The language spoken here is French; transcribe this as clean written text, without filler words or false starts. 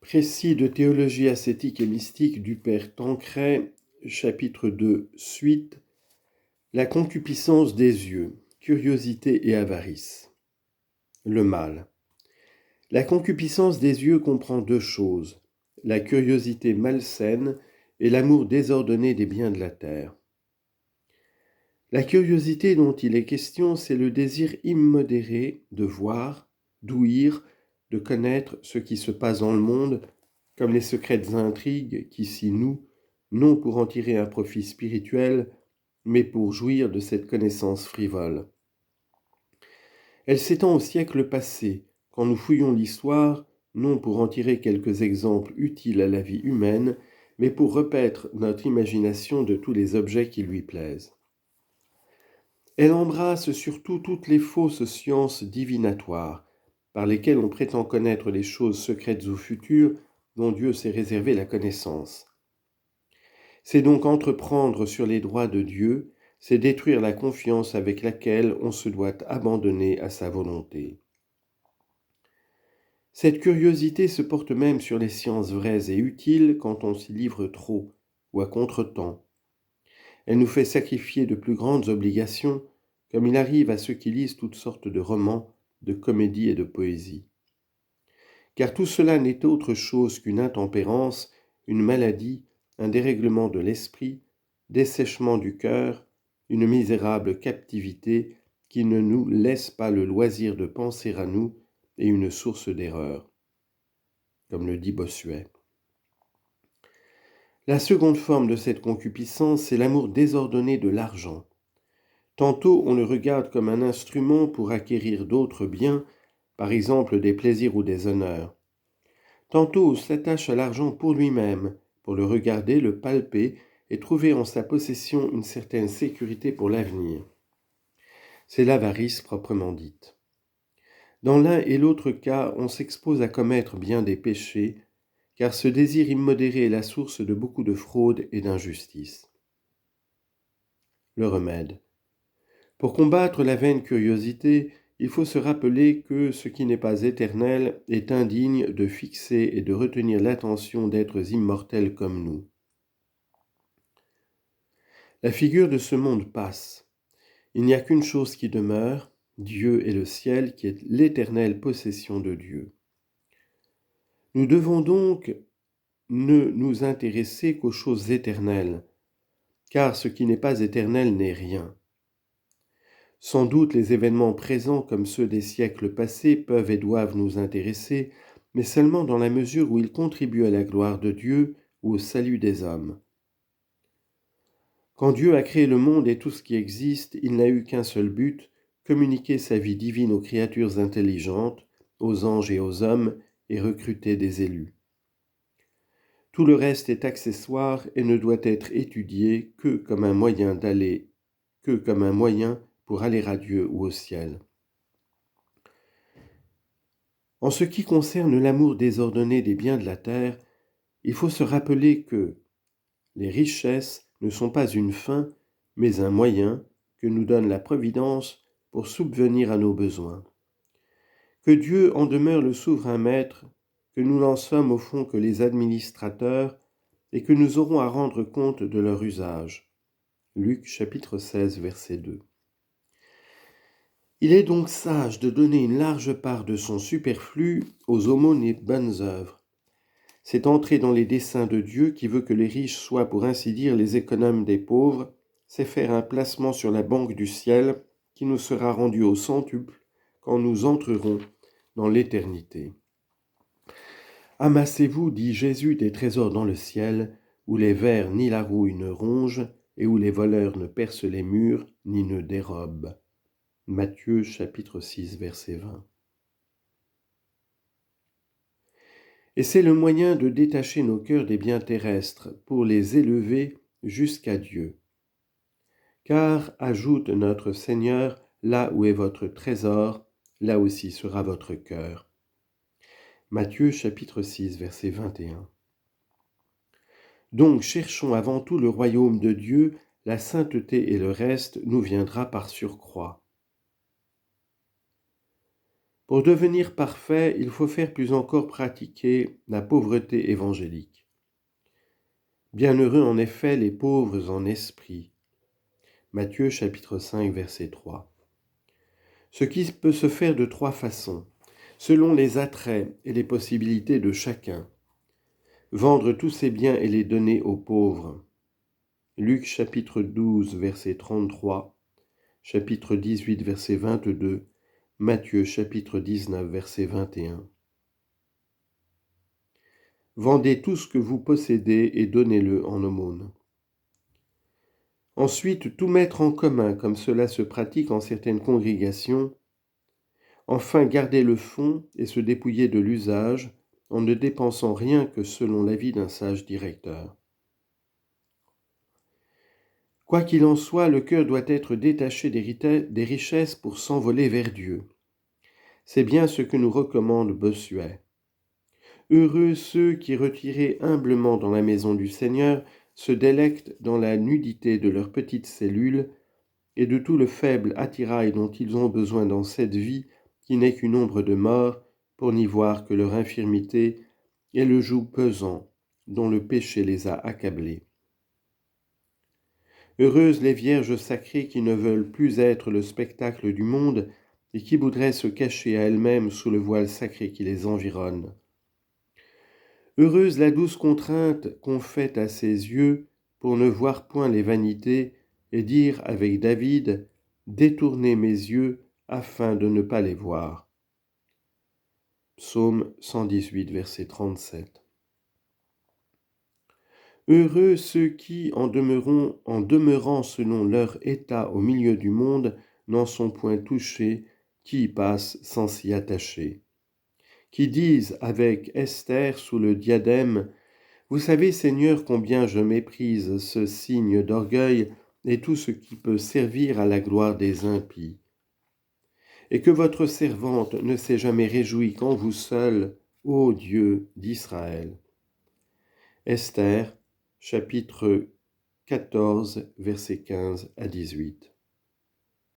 Précis de théologie ascétique et mystique du Père Tancret, chapitre 2, suite, la concupiscence des yeux, curiosité et avarice. Le mal. La concupiscence des yeux comprend deux choses, la curiosité malsaine et l'amour désordonné des biens de la terre. La curiosité dont il est question, c'est le désir immodéré de voir, d'ouïr, de connaître ce qui se passe dans le monde, comme les secrètes intrigues qui s'y nouent, non pour en tirer un profit spirituel, mais pour jouir de cette connaissance frivole. Elle s'étend au siècle passé, quand nous fouillons l'histoire, non pour en tirer quelques exemples utiles à la vie humaine, mais pour repaître notre imagination de tous les objets qui lui plaisent. Elle embrasse surtout toutes les fausses sciences divinatoires, par lesquelles on prétend connaître les choses secrètes ou futures dont Dieu s'est réservé la connaissance. C'est donc entreprendre sur les droits de Dieu, c'est détruire la confiance avec laquelle on se doit abandonner à sa volonté. Cette curiosité se porte même sur les sciences vraies et utiles quand on s'y livre trop ou à contre-temps. Elle nous fait sacrifier de plus grandes obligations, comme il arrive à ceux qui lisent toutes sortes de romans, de comédies et de poésie. Car tout cela n'est autre chose qu'une intempérance, une maladie, un dérèglement de l'esprit, dessèchement du cœur, une misérable captivité qui ne nous laisse pas le loisir de penser à nous et une source d'erreur, comme le dit Bossuet. La seconde forme de cette concupiscence, c'est l'amour désordonné de l'argent. Tantôt on le regarde comme un instrument pour acquérir d'autres biens, par exemple des plaisirs ou des honneurs. Tantôt on s'attache à l'argent pour lui-même, pour le regarder, le palper et trouver en sa possession une certaine sécurité pour l'avenir. C'est l'avarice proprement dite. Dans l'un et l'autre cas, on s'expose à commettre bien des péchés, car ce désir immodéré est la source de beaucoup de fraude et d'injustice. Le remède. Pour combattre la vaine curiosité, il faut se rappeler que ce qui n'est pas éternel est indigne de fixer et de retenir l'attention d'êtres immortels comme nous. La figure de ce monde passe. Il n'y a qu'une chose qui demeure, Dieu et le ciel, qui est l'éternelle possession de Dieu. Nous devons donc ne nous intéresser qu'aux choses éternelles, car ce qui n'est pas éternel n'est rien. Sans doute les événements présents comme ceux des siècles passés peuvent et doivent nous intéresser, mais seulement dans la mesure où ils contribuent à la gloire de Dieu ou au salut des hommes. Quand Dieu a créé le monde et tout ce qui existe, il n'a eu qu'un seul but, communiquer sa vie divine aux créatures intelligentes, aux anges et aux hommes, et recruter des élus. Tout le reste est accessoire et ne doit être étudié que comme un moyen pour aller à Dieu ou au ciel. En ce qui concerne l'amour désordonné des biens de la terre, il faut se rappeler que les richesses ne sont pas une fin, mais un moyen que nous donne la Providence pour subvenir à nos besoins. Que Dieu en demeure le souverain maître, que nous n'en sommes au fond que les administrateurs, et que nous aurons à rendre compte de leur usage. Luc chapitre 16, verset 2. Il est donc sage de donner une large part de son superflu aux aumônes et bonnes œuvres. C'est entrer dans les desseins de Dieu qui veut que les riches soient, pour ainsi dire, les économes des pauvres, c'est faire un placement sur la banque du ciel qui nous sera rendu au centuple quand nous entrerons dans l'éternité. Amassez-vous, dit Jésus, des trésors dans le ciel, où les vers ni la rouille ne rongent, et où les voleurs ne percent les murs, ni ne dérobent. Matthieu chapitre 6, verset 20. Et c'est le moyen de détacher nos cœurs des biens terrestres pour les élever jusqu'à Dieu. Car, ajoute notre Seigneur, là où est votre trésor, là aussi sera votre cœur. Matthieu chapitre 6, verset 21. Donc cherchons avant tout le royaume de Dieu, la sainteté et le reste nous viendra par surcroît. Pour devenir parfait, il faut faire plus encore pratiquer la pauvreté évangélique. Bienheureux en effet les pauvres en esprit. Matthieu chapitre 5 verset 3. Ce qui peut se faire de trois façons, selon les attraits et les possibilités de chacun. Vendre tous ses biens et les donner aux pauvres. Luc chapitre 12 verset 33, chapitre 18 verset 22, Matthieu chapitre 19 verset 21. Vendez tout ce que vous possédez et donnez-le en aumône. Ensuite, tout mettre en commun, comme cela se pratique en certaines congrégations. Enfin, garder le fond et se dépouiller de l'usage, en ne dépensant rien que selon l'avis d'un sage directeur. Quoi qu'il en soit, le cœur doit être détaché des richesses pour s'envoler vers Dieu. C'est bien ce que nous recommande Bossuet. Heureux ceux qui, retirés humblement dans la maison du Seigneur, se délectent dans la nudité de leurs petites cellules et de tout le faible attirail dont ils ont besoin dans cette vie qui n'est qu'une ombre de mort, pour n'y voir que leur infirmité et le joug pesant dont le péché les a accablés. Heureuses les vierges sacrées qui ne veulent plus être le spectacle du monde et qui voudraient se cacher à elles-mêmes sous le voile sacré qui les environne. Heureuse la douce contrainte qu'on fait à ses yeux pour ne voir point les vanités et dire avec David « Détournez mes yeux afin de ne pas les voir ». Psaume 118, verset 37. Heureux ceux qui, en demeurant selon leur état au milieu du monde, n'en sont point touchés, qui y passent sans s'y attacher. Qui disent avec Esther sous le diadème « Vous savez, Seigneur, combien je méprise ce signe d'orgueil et tout ce qui peut servir à la gloire des impies. Et que votre servante ne s'est jamais réjouie qu'en vous seul, ô Dieu d'Israël. » Esther, chapitre 14, versets 15 à 18.